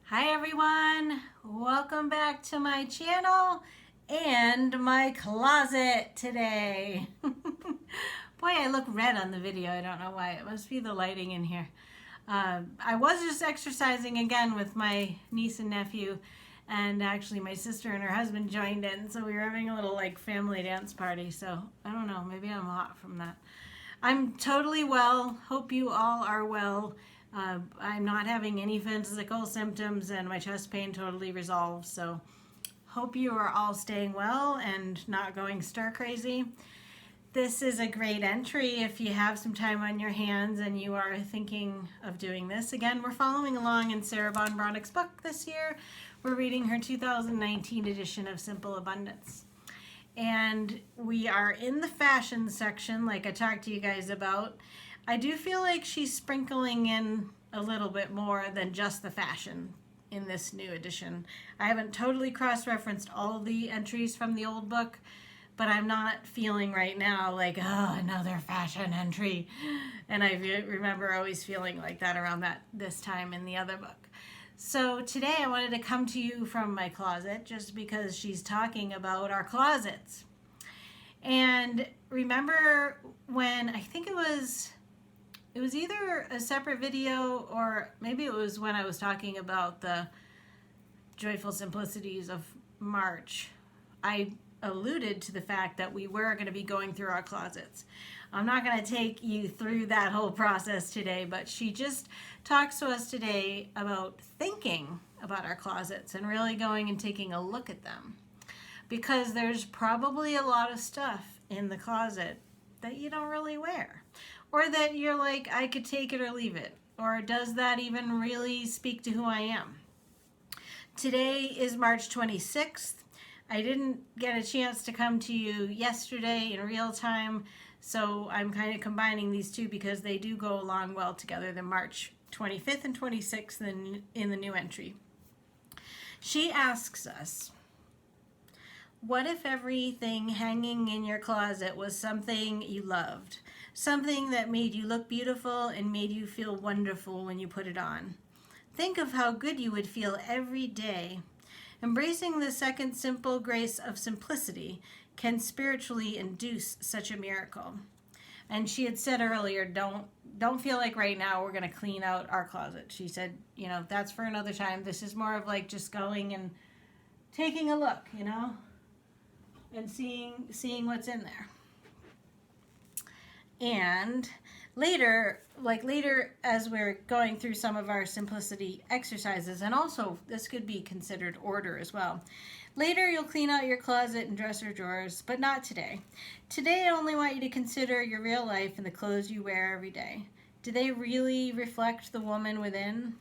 Hi everyone, welcome back to my channel and my closet today. Boy, I look red on the video. I don't know why. It must be the lighting in here. I was just exercising again with my niece and nephew, and actually my sister and her husband joined in, so we were having a little like family dance party. So I don't know, maybe I'm hot from that. I'm totally well. Hope you all are well. I'm not having any physical symptoms and my chest pain totally resolved. So hope you are all staying well and not going stir crazy. This is a great entry if you have some time on your hands and you are thinking of doing this. Again, we're following along in Sarah Von Bronick's book this year. We're reading her 2019 edition of Simple Abundance. And we are in the fashion section like I talked to you guys about. I do feel like she's sprinkling in a little bit more than just the fashion in this new edition. I haven't totally cross-referenced all the entries from the old book, but I'm not feeling right now like, oh, another fashion entry. And I remember always feeling like that around this time in the other book. So today I wanted to come to you from my closet just because she's talking about our closets. And remember when, I think it was either a separate video or maybe it was when I was talking about the joyful simplicities of March, I alluded to the fact that we were going to be going through our closets. I'm not going to take you through that whole process today, but she just talks to us today about thinking about our closets and really going and taking a look at them. Because there's probably a lot of stuff in the closet that you don't really wear. Or that you're like, I could take it or leave it. Or does that even really speak to who I am? Today is March 26th. I didn't get a chance to come to you yesterday in real time, so I'm kind of combining these two because they do go along well together, the March 25th and 26th in the new entry. She asks us, what if everything hanging in your closet was something you loved? Something that made you look beautiful and made you feel wonderful when you put it on. Think of how good you would feel every day. Embracing the second simple grace of simplicity can spiritually induce such a miracle. And she had said earlier, don't feel like right now we're going to clean out our closet. She said, that's for another time. This is more of like just going and taking a look, and seeing what's in there. And later as we're going through some of our simplicity exercises, and also this could be considered order as well. Later you'll clean out your closet and dresser drawers, but not today. Today I only want you to consider your real life and the clothes you wear every day. Do they really reflect the woman within?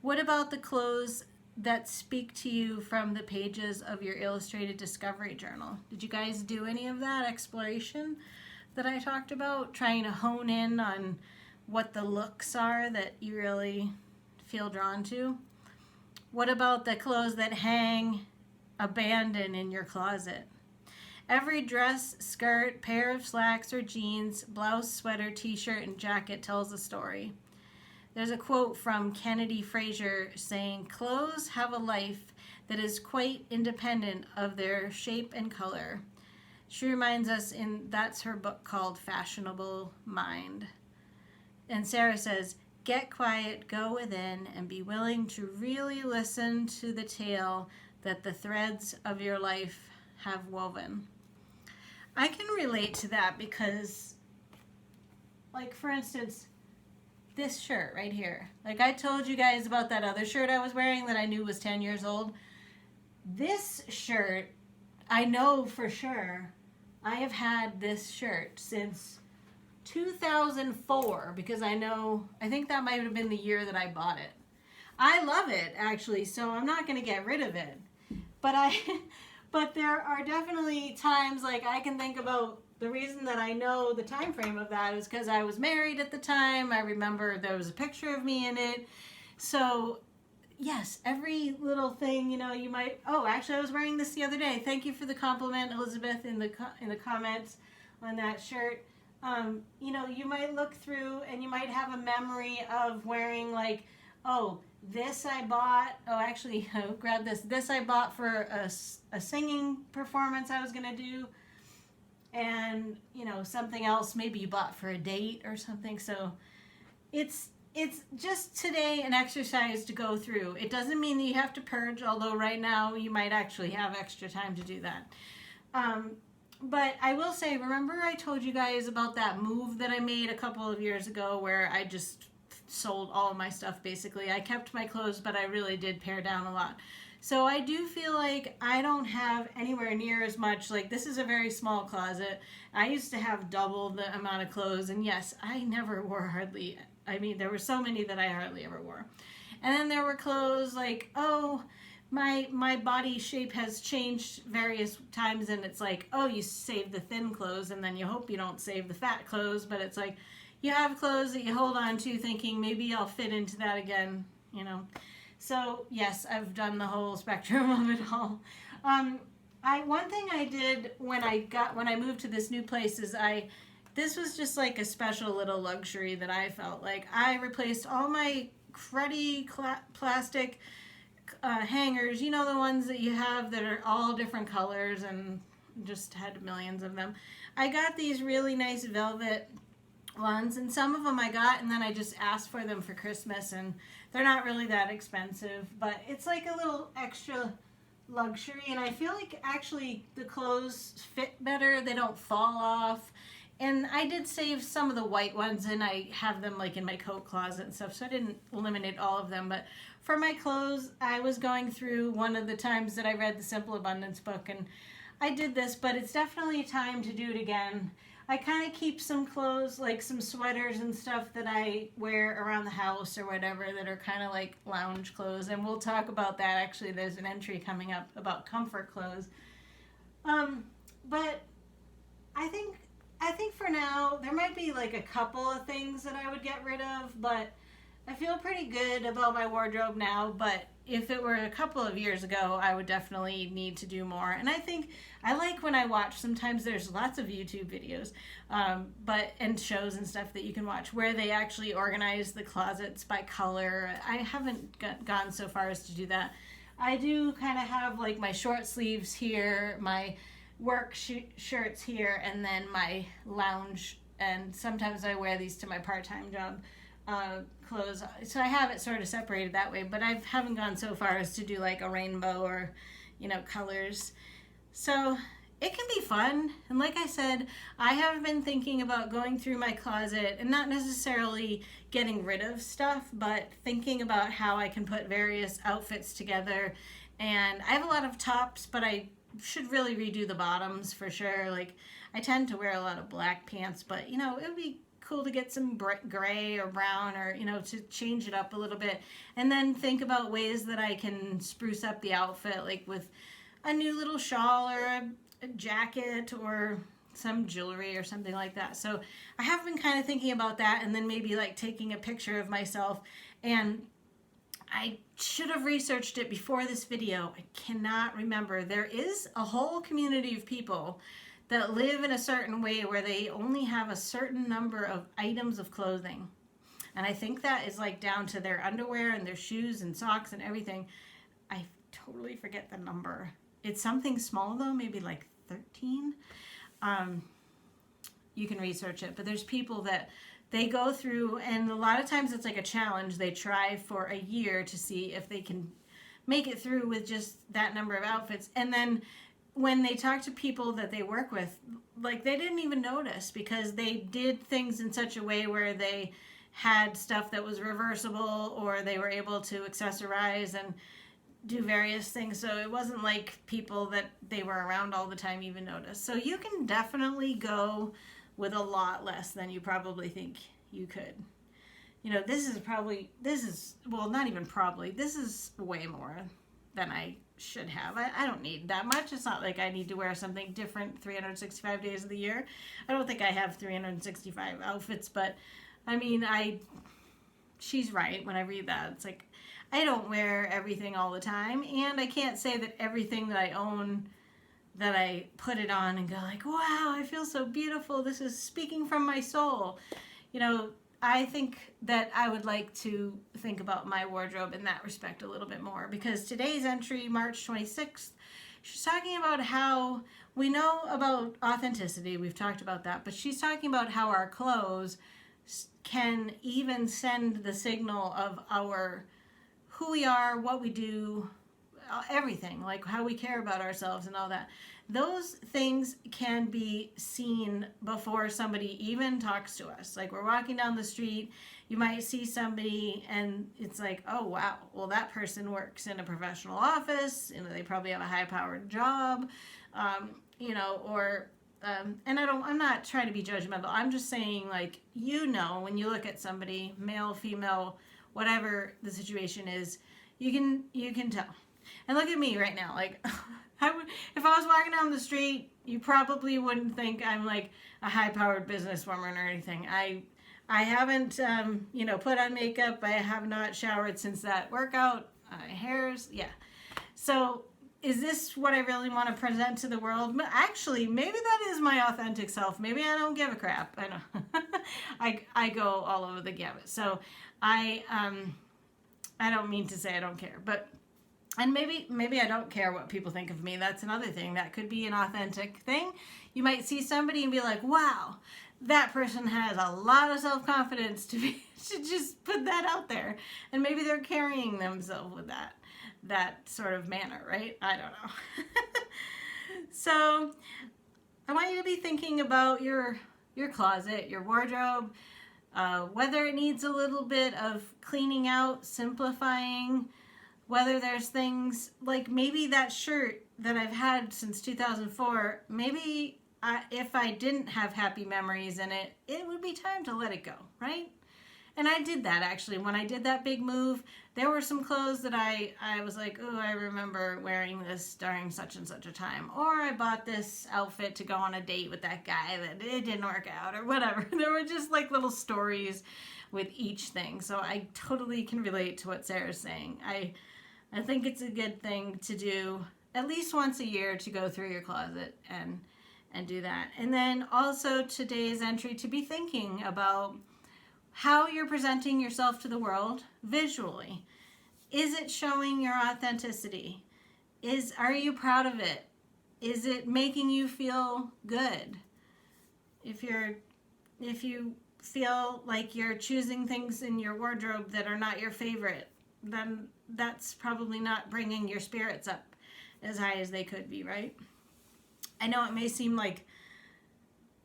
What about the clothes that speak to you from the pages of your illustrated discovery journal? Did you guys do any of that exploration that I talked about, trying to hone in on what the looks are that you really feel drawn to? What about the clothes that hang abandoned in your closet? Every dress, skirt, pair of slacks or jeans, blouse, sweater, t-shirt, and jacket tells a story. There's a quote from Kennedy Fraser saying, "Clothes have a life that is quite independent of their shape and color." She reminds us that's her book called Fashionable Mind. And Sarah says, get quiet, go within, and be willing to really listen to the tale that the threads of your life have woven. I can relate to that because, like for instance, this shirt right here. Like I told you guys about that other shirt I was wearing that I knew was 10 years old. This shirt, I know for sure, I have had this shirt since 2004 because I think that might have been the year that I bought it. I love it actually, so I'm not going to get rid of it. But there are definitely times like I can think about the reason that I know the time frame of that is because I was married at the time. I remember there was a picture of me in it. So yes, every little thing, you might, actually I was wearing this the other day. Thank you for the compliment, Elizabeth, in the comments on that shirt. You might look through and you might have a memory of wearing like oh, this I bought, oh, actually, grab this. This I bought for a singing performance I was going to do. And, you know, something else maybe you bought for a date or something. So it's just today an exercise to go through. It doesn't mean that you have to purge, although right now you might actually have extra time to do that. But I will say, remember I told you guys about that move that I made a couple of years ago where I just sold all of my stuff basically. I kept my clothes, but I really did pare down a lot. So I do feel like I don't have anywhere near as much. Like, this is a very small closet. I used to have double the amount of clothes, and yes, I never wore hardly. I mean, there were so many that I hardly ever wore. And then there were clothes like, oh, my body shape has changed various times, and it's like, oh, you save the thin clothes, and then you hope you don't save the fat clothes, but it's like you have clothes that you hold on to thinking maybe I'll fit into that again, you know. So yes, I've done the whole spectrum of it all. One thing I did when I moved to this new place is this was just like a special little luxury that I felt like. I replaced all my cruddy plastic hangers, you know, the ones that you have that are all different colors and just had millions of them. I got these really nice velvet ones, and some of them I got and then I just asked for them for Christmas, and they're not really that expensive, but it's like a little extra luxury, and I feel like actually the clothes fit better. They don't fall off. And I did save some of the white ones, and I have them like in my coat closet and stuff, so I didn't eliminate all of them. But for my clothes, I was going through one of the times that I read the Simple Abundance book, and I did this, but it's definitely time to do it again. I kind of keep some clothes, like some sweaters and stuff that I wear around the house or whatever, that are kind of like lounge clothes, and we'll talk about that. Actually, there's an entry coming up about comfort clothes. But I think for now, there might be like a couple of things that I would get rid of, but I feel pretty good about my wardrobe now. But if it were a couple of years ago, I would definitely need to do more. And I think I like when I watch, sometimes there's lots of YouTube videos and shows and stuff that you can watch where they actually organize the closets by color. I haven't gone so far as to do that. I do kind of have like my short sleeves here, my work shirts here, and then my lounge, and sometimes I wear these to my part-time job clothes. So I have it sort of separated that way, but I haven't gone so far as to do like a rainbow or, you know, colors. So it can be fun. And like I said, I have been thinking about going through my closet and not necessarily getting rid of stuff, but thinking about how I can put various outfits together. And I have a lot of tops, but I should really redo the bottoms for sure. Like, I tend to wear a lot of black pants, but you know, it would be cool to get some gray or brown, or you know, to change it up a little bit, and then think about ways that I can spruce up the outfit, like with a new little shawl or a jacket or some jewelry or something like that. So I have been kind of thinking about that, and then maybe like taking a picture of myself. And I should have researched it before this video. I cannot remember. There is a whole community of people that live in a certain way where they only have a certain number of items of clothing. And I think that is like down to their underwear and their shoes and socks and everything. I totally forget the number. It's something small though, maybe like 13. You can research it, but there's people that they go through, and a lot of times it's like a challenge. They try for a year to see if they can make it through with just that number of outfits. And then when they talk to people that they work with, like, they didn't even notice because they did things in such a way where they had stuff that was reversible, or they were able to accessorize and do various things. So it wasn't like people that they were around all the time even noticed. So you can definitely go with a lot less than you probably think you could. You know, this is way more than I should have. I don't need that much. It's not like I need to wear something different 365 days of the year. I don't think I have 365 outfits, but I mean, she's right when I read that. It's like, I don't wear everything all the time, and I can't say that everything that I own, that I put it on and go like, wow, I feel so beautiful. This is speaking from my soul. You know, I think that I would like to think about my wardrobe in that respect a little bit more, because today's entry, March 26th, she's talking about how we know about authenticity. We've talked about that, but she's talking about how our clothes can even send the signal of our who we are, what we do, everything, like how we care about ourselves and all that. Those things can be seen before somebody even talks to us. Like we're walking down the street, you might see somebody and it's like, oh wow, well that person works in a professional office, they probably have a high-powered job, or and I'm not trying to be judgmental. I'm just saying, like, when you look at somebody, male, female, whatever the situation is, you can tell. And look at me right now. Like, if I was walking down the street, you probably wouldn't think I'm like a high-powered businesswoman or anything. I haven't, put on makeup. I have not showered since that workout. Hair's, yeah. So is this what I really want to present to the world? Actually, maybe that is my authentic self. Maybe I don't give a crap. I know. I go all over the gamut. So I don't mean to say I don't care, but and maybe I don't care what people think of me. That's another thing. That could be an authentic thing. You might see somebody and be like, wow, that person has a lot of self-confidence to just put that out there. And maybe they're carrying themselves with that sort of manner, right? I don't know. So I want you to be thinking about your closet, your wardrobe, whether it needs a little bit of cleaning out, simplifying, whether there's things like maybe that shirt that I've had since 2004, maybe if I didn't have happy memories in it, it would be time to let it go, right? And I did that actually. When I did that big move, there were some clothes that I was like, oh, I remember wearing this during such and such a time. Or I bought this outfit to go on a date with that guy that it didn't work out or whatever. There were just like little stories with each thing. So I totally can relate to what Sarah's saying. I think it's a good thing to do at least once a year, to go through your closet and do that. And then also today's entry, to be thinking about how you're presenting yourself to the world visually. Is it showing your authenticity? Are you proud of it? Is it making you feel good? If you feel like you're choosing things in your wardrobe that are not your favorite, then that's probably not bringing your spirits up as high as they could be, right? I know it may seem like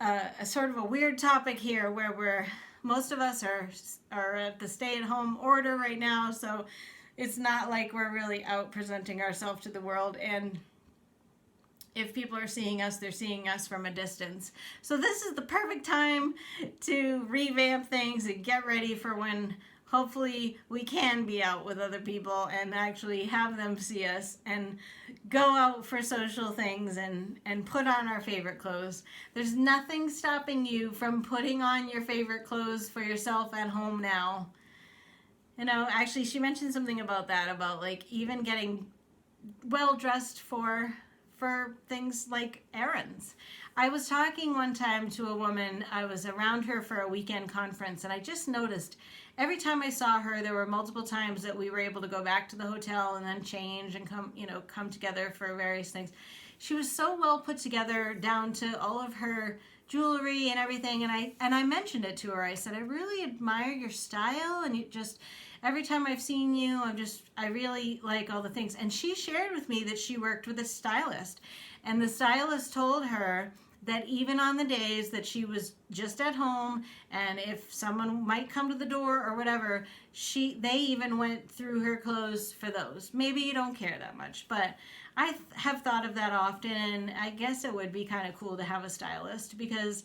a sort of a weird topic here, where most of us are at the stay-at-home order right now, so it's not like we're really out presenting ourselves to the world, and if people are seeing us, they're seeing us from a distance. So this is the perfect time to revamp things and get ready for when hopefully we can be out with other people and actually have them see us and go out for social things and put on our favorite clothes. There's nothing stopping you from putting on your favorite clothes for yourself at home now. Actually, she mentioned something about that, about like even getting well dressed for things like errands. I was talking one time to a woman. I was around her for a weekend conference, and I just noticed every time I saw her, there were multiple times that we were able to go back to the hotel and then change and come together for various things. She was so well put together, down to all of her jewelry and everything, and I mentioned it to her. I said, I really admire your style, and every time I've seen you, I really like all the things. And she shared with me that she worked with a stylist, and the stylist told her that even on the days that she was just at home, and if someone might come to the door or whatever, they even went through her clothes for those. Maybe you don't care that much, but I have thought of that often, and I guess it would be kind of cool to have a stylist, because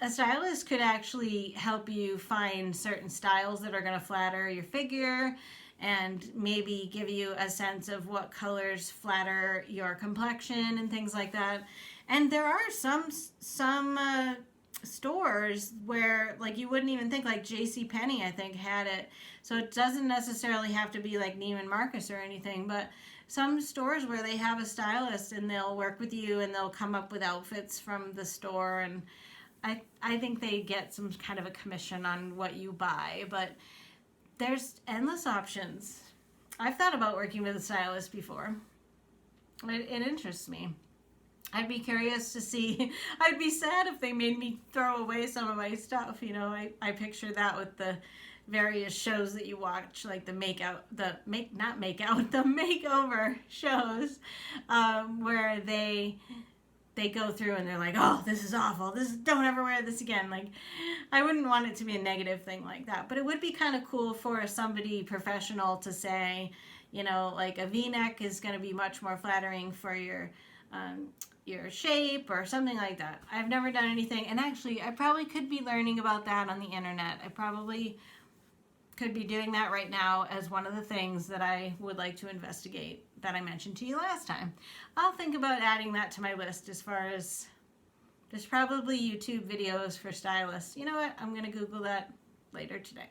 a stylist could actually help you find certain styles that are going to flatter your figure and maybe give you a sense of what colors flatter your complexion and things like that. And there are some stores where, like, you wouldn't even think, like JCPenney, I think, had it. So it doesn't necessarily have to be like Neiman Marcus or anything, but some stores where they have a stylist and they'll work with you and they'll come up with outfits from the store. And I think they get some kind of a commission on what you buy, but there's endless options. I've thought about working with a stylist before. It interests me. I'd be curious to see. I'd be sad if they made me throw away some of my stuff. You know, I picture that with the various shows that you watch, like the makeover shows, where they go through and they're like, oh, this is awful. Don't ever wear this again. Like, I wouldn't want it to be a negative thing like that, but it would be kind of cool for somebody professional to say, you know, like a V-neck is going to be much more flattering for your shape or something like that. I've never done anything, and actually I probably could be learning about that on the internet. I probably could be doing that right now as one of the things that I would like to investigate that I mentioned to you last time. I'll think about adding that to my list as far as there's probably YouTube videos for stylists. You know what? I'm going to Google that later today.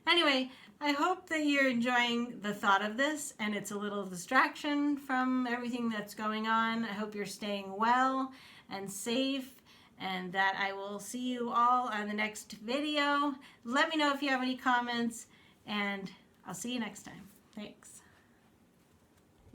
Anyway, I hope that you're enjoying the thought of this and it's a little distraction from everything that's going on. I hope you're staying well and safe, and that I will see you all on the next video. Let me know if you have any comments, and I'll see you next time. Thanks.